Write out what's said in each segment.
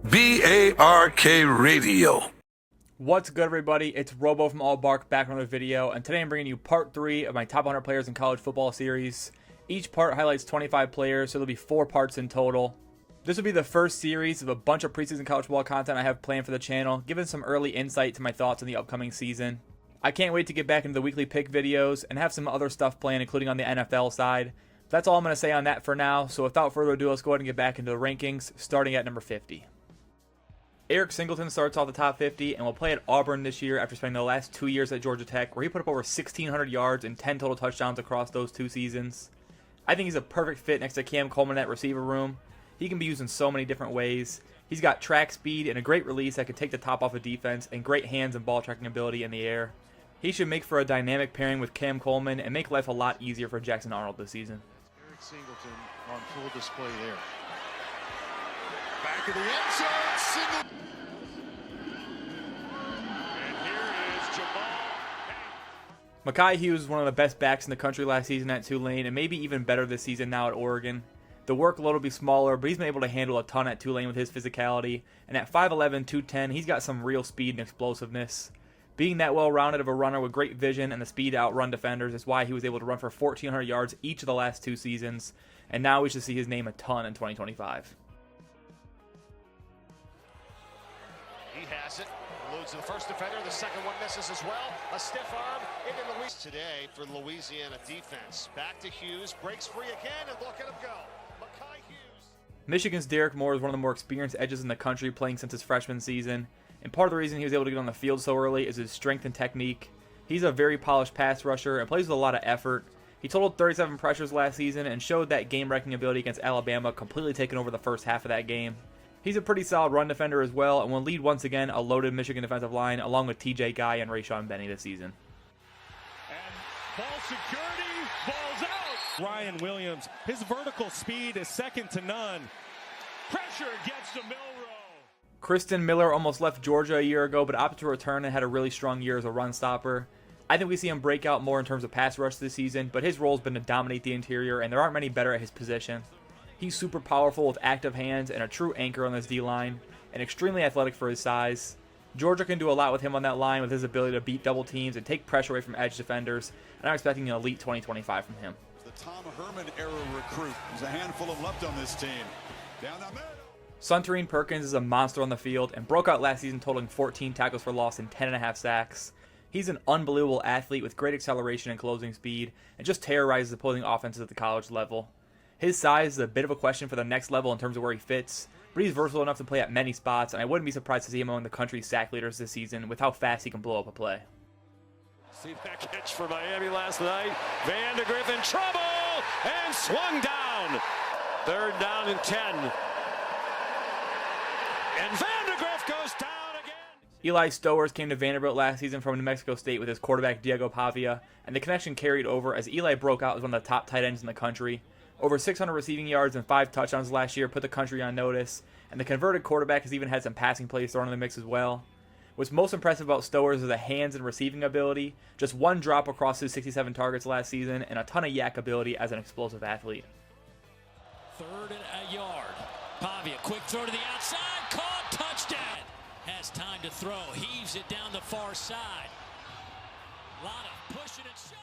BARK Radio. What's good, everybody? It's Robo from All Bark back on another video, and today I'm bringing you part 3 of my top 100 players in college football series. Each part highlights 25 players, so there'll be 4 parts in total. This will be the first series of a bunch of preseason college football content I have planned for the channel, giving some early insight to my thoughts on the upcoming season. I can't wait to get back into the weekly pick videos and have some other stuff planned, including on the NFL side. That's all I'm going to say on that for now, so without further ado, let's go ahead and get back into the rankings, starting at number 50. Eric Singleton starts off the top 50 and will play at Auburn this year after spending the last 2 years at Georgia Tech, where he put up over 1,600 yards and 10 total touchdowns across those 2 seasons. I think he's a perfect fit next to Cam Coleman at receiver room. He can be used in so many different ways. He's got track speed and a great release that can take the top off a defense, and great hands and ball tracking ability in the air. He should make for a dynamic pairing with Cam Coleman and make life a lot easier for Jackson Arnold this season. Eric Singleton on full display there. Back of the end zone, Singleton. And here is Jamal. Mekhi Hughes was one of the best backs in the country last season at Tulane, and maybe even better this season now at Oregon. The workload will be smaller, but he's been able to handle a ton at Tulane with his physicality, and at 5'11", 210, he's got some real speed and explosiveness. Being that well-rounded of a runner with great vision and the speed to outrun defenders is why he was able to run for 1,400 yards each of the last 2 seasons, and now we should see his name a ton in 2025. He has it. Eludes the first defender. The second one misses as well. A stiff arm into Louisiana today for Louisiana defense. Back to Hughes. Breaks free again, and look at him go. Mekhi Hughes. Michigan's Derek Moore is one of the more experienced edges in the country, playing since his freshman season. And part of the reason he was able to get on the field so early is his strength and technique. He's a very polished pass rusher and plays with a lot of effort. He totaled 37 pressures last season and showed that game-wrecking ability against Alabama, completely taking over the first half of that game. He's a pretty solid run defender as well, and will lead once again a loaded Michigan defensive line along with TJ Guy and Rayshawn Benny this season. And ball security, ball's out. Ryan Williams, his vertical speed is second to none. Pressure gets to Milroe. Kristen Miller almost left Georgia a year ago, but opted to return and had a really strong year as a run stopper. I think we see him break out more in terms of pass rush this season, but his role has been to dominate the interior, and there aren't many better at his position. He's super powerful with active hands and a true anchor on this D-line, and extremely athletic for his size. Georgia can do a lot with him on that line with his ability to beat double teams and take pressure away from edge defenders, and I'm expecting an elite 2025 from him. The Tom Herman era recruit. There's a handful of left on this team. Down the middle. Suntarine Perkins is a monster on the field and broke out last season totaling 14 tackles for loss and 10.5 sacks. He's an unbelievable athlete with great acceleration and closing speed, and just terrorizes opposing offenses at the college level. His size is a bit of a question for the next level in terms of where he fits, but he's versatile enough to play at many spots, and I wouldn't be surprised to see him among the country's sack leaders this season with how fast he can blow up a play. See that catch for Miami last night. Vandagriff in trouble and swung down. 3rd down and 10. And Vandagriff goes down again. Eli Stowers came to Vanderbilt last season from New Mexico State with his quarterback Diego Pavia, and the connection carried over as Eli broke out as one of the top tight ends in the country. Over 600 receiving yards and 5 touchdowns last year put the country on notice, and the converted quarterback has even had some passing plays thrown in the mix as well. What's most impressive about Stowers is the hands and receiving ability, just 1 drop across his 67 targets last season, and a ton of yak ability as an explosive athlete. 3rd and a yard. Pavia, quick throw to the outside, caught, touchdown. Has time to throw, heaves it down the far side. Lot of pushing and shoving.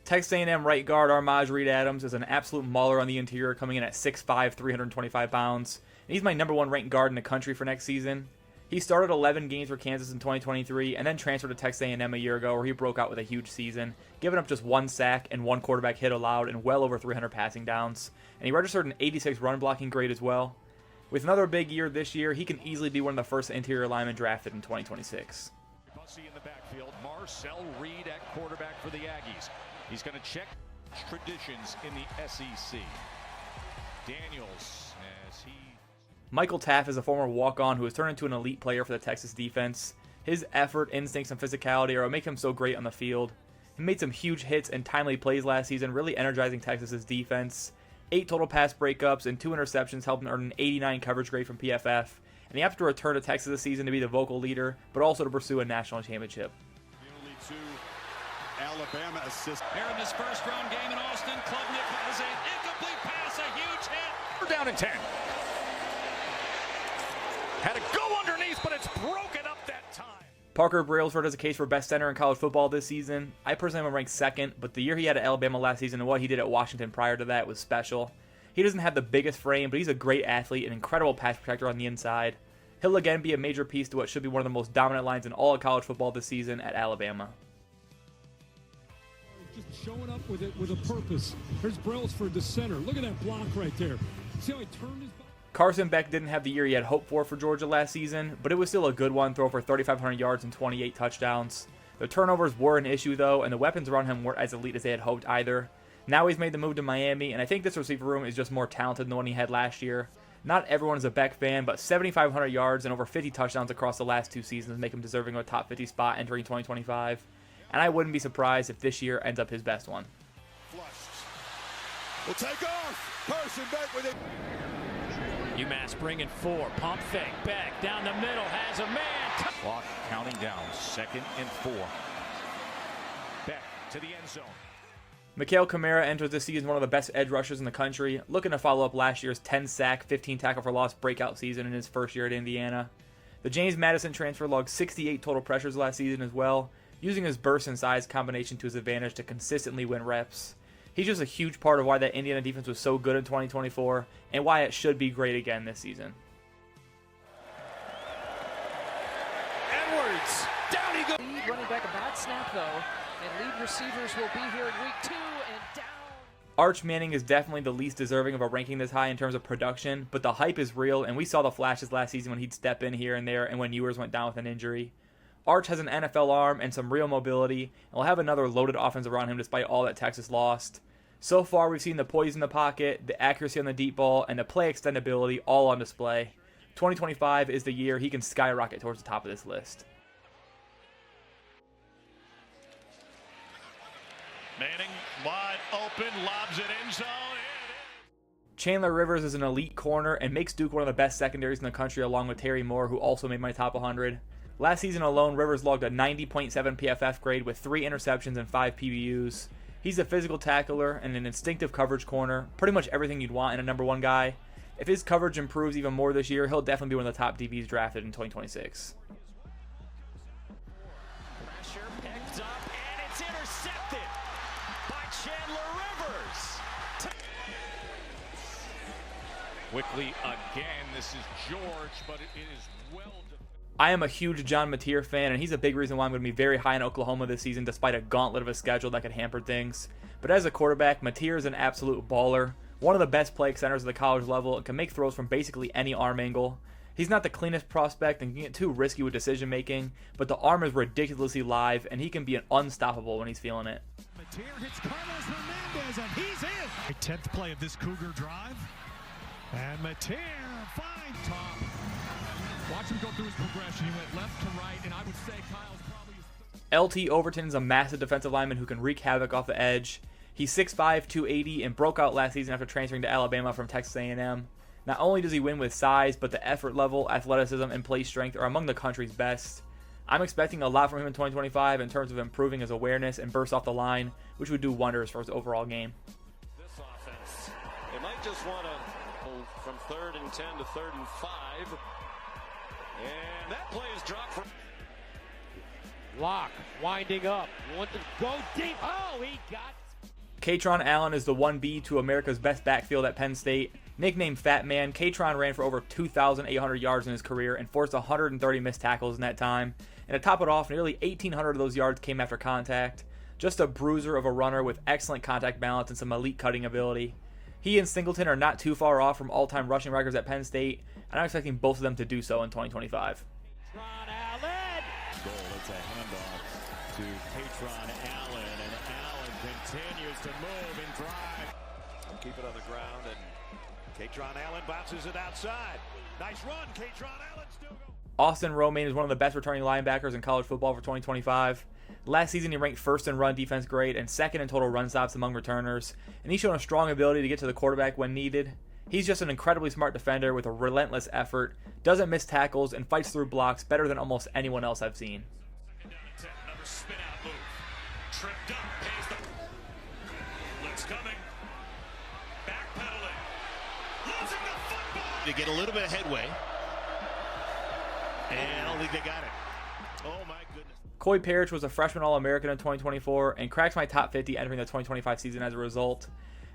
Texas A&M right guard Armaj Reed Adams is an absolute mauler on the interior, coming in at 6'5", 325 pounds. And he's my #1 ranked guard in the country for next season. He started 11 games for Kansas in 2023 and then transferred to Texas A&M a year ago, where he broke out with a huge season, giving up just 1 sack and 1 quarterback hit allowed and well over 300 passing downs. And he registered an 86 run blocking grade as well. With another big year this year, he can easily be one of the first interior linemen drafted in 2026. Bussy in the backfield, Marcel Reed at quarterback for the Aggies. He's going to check traditions in the SEC. Daniels, as he... Michael Taft is a former walk-on who has turned into an elite player for the Texas defense. His effort, instincts, and physicality are what make him so great on the field. He made some huge hits and timely plays last season, really energizing Texas's defense. 8 total pass breakups and 2 interceptions helped him earn an 89 coverage grade from PFF. And he has to return to Texas this season to be the vocal leader, but also to pursue a national championship. Nearly 2 Alabama assists. Here in this first round game in Austin, Klubnik has an incomplete pass, a huge hit. We're down in 10. Had to go underneath, but it's broken up that time. Parker Brailsford has a case for best center in college football this season. I personally have him ranked second, but the year he had at Alabama last season and what he did at Washington prior to that was special. He doesn't have the biggest frame, but he's a great athlete, an incredible pass protector on the inside. He'll again be a major piece to what should be one of the most dominant lines in all of college football this season at Alabama. Just showing up with it with a purpose. Here's Brailsford, the center. Look at that block right there. See how he turned his body? Carson Beck didn't have the year he had hoped for Georgia last season, but it was still a good one, throw for 3,500 yards and 28 touchdowns. The turnovers were an issue though, and the weapons around him weren't as elite as they had hoped either. Now he's made the move to Miami, and I think this receiver room is just more talented than the one he had last year. Not everyone is a Beck fan, but 7,500 yards and over 50 touchdowns across the last 2 seasons make him deserving of a top 50 spot entering 2025. And I wouldn't be surprised if this year ends up his best one. Will take off. Carson Beck with it. UMass bringing 4. Pump fake. Beck down the middle. Has a man. Clock counting down. 2nd and 4. Beck to the end zone. Mikhail Kamara enters this season one of the best edge rushers in the country, looking to follow up last year's 10-sack, 15 tackle for loss breakout season in his first year at Indiana. The James Madison transfer logged 68 total pressures last season as well, using his burst and size combination to his advantage to consistently win reps. He's just a huge part of why that Indiana defense was so good in 2024 and why it should be great again this season. Edwards. Down he goes. Lead running back a bad snap though, and lead receivers will be here in week 2 and down. Arch Manning is definitely the least deserving of a ranking this high in terms of production, but the hype is real, and we saw the flashes last season when he'd step in here and there and when Ewers went down with an injury. Arch has an NFL arm and some real mobility, and will have another loaded offense around him despite all that Texas lost. So far, we've seen the poise in the pocket, the accuracy on the deep ball, and the play extendability all on display. 2025 is the year he can skyrocket towards the top of this list. Manning wide open, lobs it end zone. Chandler Rivers is an elite corner and makes Duke one of the best secondaries in the country along with Terry Moore, who also made my top 100. Last season alone, Rivers logged a 90.7 PFF grade with 3 interceptions and 5 PBUs. He's a physical tackler and an instinctive coverage corner, pretty much everything you'd want in a number 1 guy. If his coverage improves even more this year, he'll definitely be one of the top DBs drafted in 2026. Pressure picked up and it's intercepted by Chandler Rivers. Quickly again, this is George, but it is well defended. I am a huge John Mateer fan, and he's a big reason why I'm going to be very high in Oklahoma this season, despite a gauntlet of a schedule that could hamper things. But as a quarterback, Mateer is an absolute baller, one of the best play centers at the college level, and can make throws from basically any arm angle. He's not the cleanest prospect and can get too risky with decision making, but the arm is ridiculously live, and he can be unstoppable when he's feeling it. Mateer hits Carlos Hernandez, and he's in. 10th play of this Cougar drive. And Mateer, fine top. Watch him go through his progression. He went left to right, and I would say Kyle's probably... LT Overton is a massive defensive lineman who can wreak havoc off the edge. He's 6'5", 280, and broke out last season after transferring to Alabama from Texas A&M. Not only does he win with size, but the effort level, athleticism, and play strength are among the country's best. I'm expecting a lot from him in 2025 in terms of improving his awareness and burst off the line, which would do wonders for his overall game. This offense, they might just want to from 3rd and 10 to 3rd and 5. And that play is dropped for Lock winding up. Want to go deep. Oh, he got. Katron Allen is the 1B to America's best backfield at Penn State. Nicknamed Fat Man, Katron ran for over 2,800 yards in his career and forced 130 missed tackles in that time. And to top it off, nearly 1,800 of those yards came after contact. Just a bruiser of a runner with excellent contact balance and some elite cutting ability. He and Singleton are not too far off from all-time rushing records at Penn State, and I'm expecting both of them to do so in 2025. Ron Allen. Goal, it's a handoff to Katron Allen, and Allen continues to move and drive. keep it on the ground, and Katron Allen bounces it outside. Nice run, Katron Allen still going. Austin Romaine is one of the best returning linebackers in college football for 2025. Last season, he ranked 1st in run defense grade and 2nd in total run stops among returners, and he's shown a strong ability to get to the quarterback when needed. He's just an incredibly smart defender with a relentless effort, doesn't miss tackles, and fights through blocks better than almost anyone else I've seen. Another spin out move. Tripped up, pays the blitz coming. Backpedaling. Losing the football. To get a little bit of headway. And I don't think they got it. Oh, my goodness. Coy Parrish was a freshman All-American in 2024 and cracks my top 50 entering the 2025 season as a result.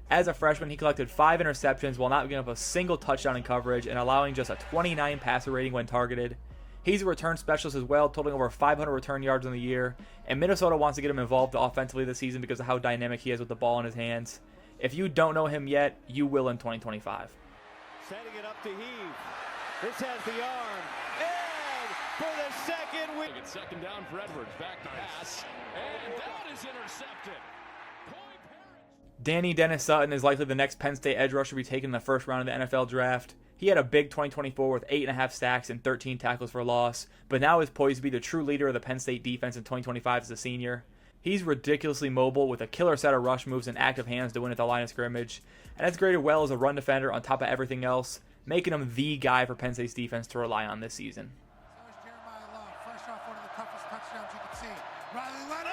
As a freshman, he collected 5 interceptions while not giving up a single touchdown in coverage and allowing just a 29 passer rating when targeted. He's a return specialist as well, totaling over 500 return yards in the year, and Minnesota wants to get him involved offensively this season because of how dynamic he is with the ball in his hands. If you don't know him yet, you will in 2025. Setting it up to Heave. This has the arm. And for the second week. It's second down for Edwards. Back to pass. And that is intercepted. Danny Dennis Sutton is likely the next Penn State edge rusher to be taken in the first round of the NFL draft. He had a big 2024 with 8.5 sacks and 13 tackles for loss, but now is poised to be the true leader of the Penn State defense in 2025 as a senior. He's ridiculously mobile with a killer set of rush moves and active hands to win at the line of scrimmage, and has graded well as a run defender on top of everything else, making him the guy for Penn State's defense to rely on this season. So is Jeremiah Love, fresh off one of the toughest touchdowns you can see. Riley Leonard,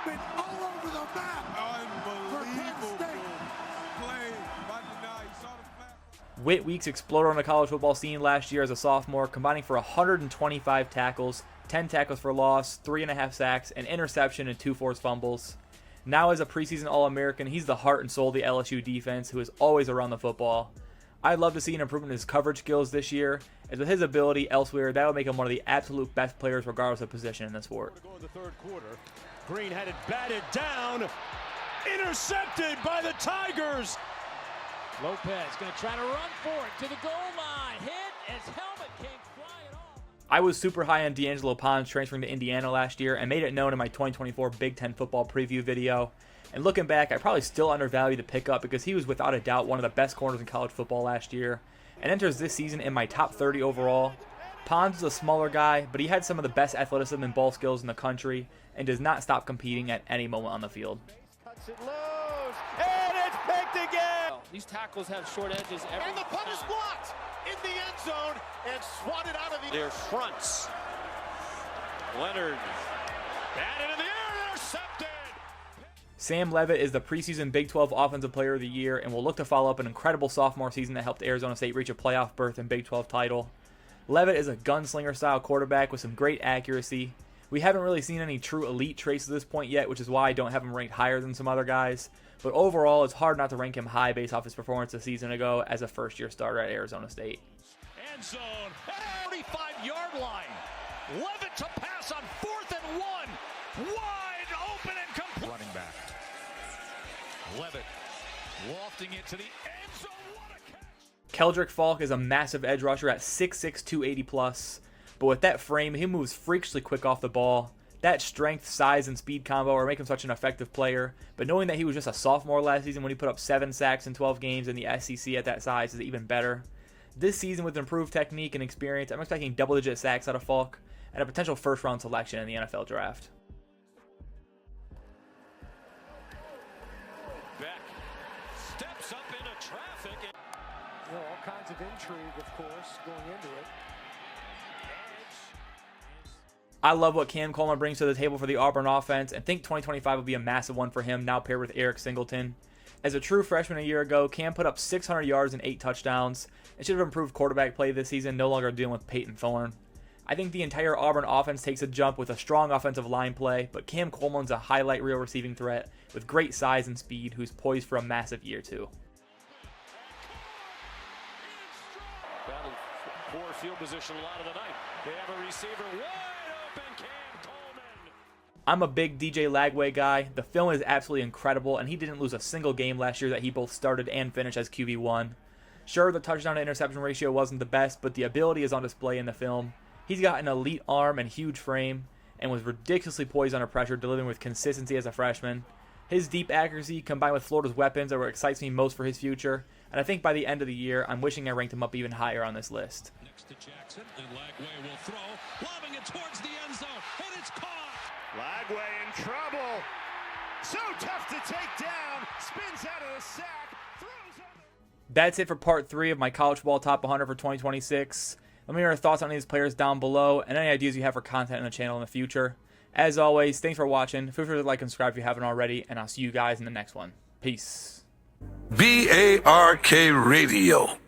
been all over the map. Unbelievable play by Denai. You saw the flat. Whit Weeks exploded on the college football scene last year as a sophomore, combining for 125 tackles, 10 tackles for loss, 3.5 sacks, an interception, and 2 forced fumbles. Now as a preseason All-American, he's the heart and soul of the LSU defense, who is always around the football. I'd love to see an improvement in his coverage skills this year, as with his ability elsewhere, that would make him one of the absolute best players regardless of position in the sport. Go in the third quarter. Green had it batted down. Intercepted by the Tigers. Lopez going to try to run for it to the goal line. Hit as helmet came flying off. I was super high on D'Angelo Pons transferring to Indiana last year and made it known in my 2024 Big Ten football preview video. And looking back, I probably still undervalued the pickup because he was without a doubt one of the best corners in college football last year and enters this season in my top 30 overall. Pons is a smaller guy, but he had some of the best athleticism and ball skills in the country and does not stop competing at any moment on the field. Cuts it loose. And it's picked again. These tackles have short edges every And the punt is blocked in the end zone and swatted out of the Their fronts. Leonard. Batted in the air. Intercepted. Sam Leavitt is the preseason Big 12 Offensive Player of the Year and will look to follow up an incredible sophomore season that helped Arizona State reach a playoff berth and Big 12 title. Leavitt is a gunslinger-style quarterback with some great accuracy. We haven't really seen any true elite traits at this point yet, which is why I don't have him ranked higher than some other guys. But overall, it's hard not to rank him high based off his performance a season ago as a first-year starter at Arizona State. End zone. At 35-yard line. Leavitt to pass on 4th and 1. Wide open and complete. Running back. Leavitt lofting it to the end zone. What a catch. Keldrick Falk is a massive edge rusher at 6'6", 280 plus. But with that frame, he moves freakishly quick off the ball. That strength, size, and speed combo are making him such an effective player. But knowing that he was just a sophomore last season when he put up 7 sacks in 12 games in the SEC at that size is even better. This season with improved technique and experience, I'm expecting double-digit sacks out of Falk and a potential first-round selection in the NFL draft. Beck steps up into traffic. All kinds of intrigue, of course, going into it. I love what Cam Coleman brings to the table for the Auburn offense and think 2025 will be a massive one for him, now paired with Eric Singleton. As a true freshman a year ago, Cam put up 600 yards and 8 touchdowns and should have improved quarterback play this season, no longer dealing with Peyton Thorne. I think the entire Auburn offense takes a jump with a strong offensive line play, but Cam Coleman's a highlight reel receiving threat with great size and speed who's poised for a massive year too. Battle poor field position a lot of the night. They have a receiver wide open. Cam Coleman. I'm a big DJ Lagway guy. The film is absolutely incredible, and he didn't lose a single game last year that he both started and finished as QB1. Sure, the touchdown to interception ratio wasn't the best, but the ability is on display in the film. He's got an elite arm and huge frame, and was ridiculously poised under pressure, delivering with consistency as a freshman. His deep accuracy, combined with Florida's weapons, are what excites me most for his future, and I think by the end of the year, I'm wishing I ranked him up even higher on this list. Next to Jackson, and Lagway will throw, lobbing it towards the end zone, and it's caught. Lagway in trouble. So tough to take down. Spins out of the sack. Throws on. That's it for part 3 of my college football top 100 for 2026. Let me know your thoughts on these players down below and any ideas you have for content on the channel in the future. As always, thanks for watching. Feel free to like and subscribe if you haven't already, and I'll see you guys in the next one. Peace. BARK Radio.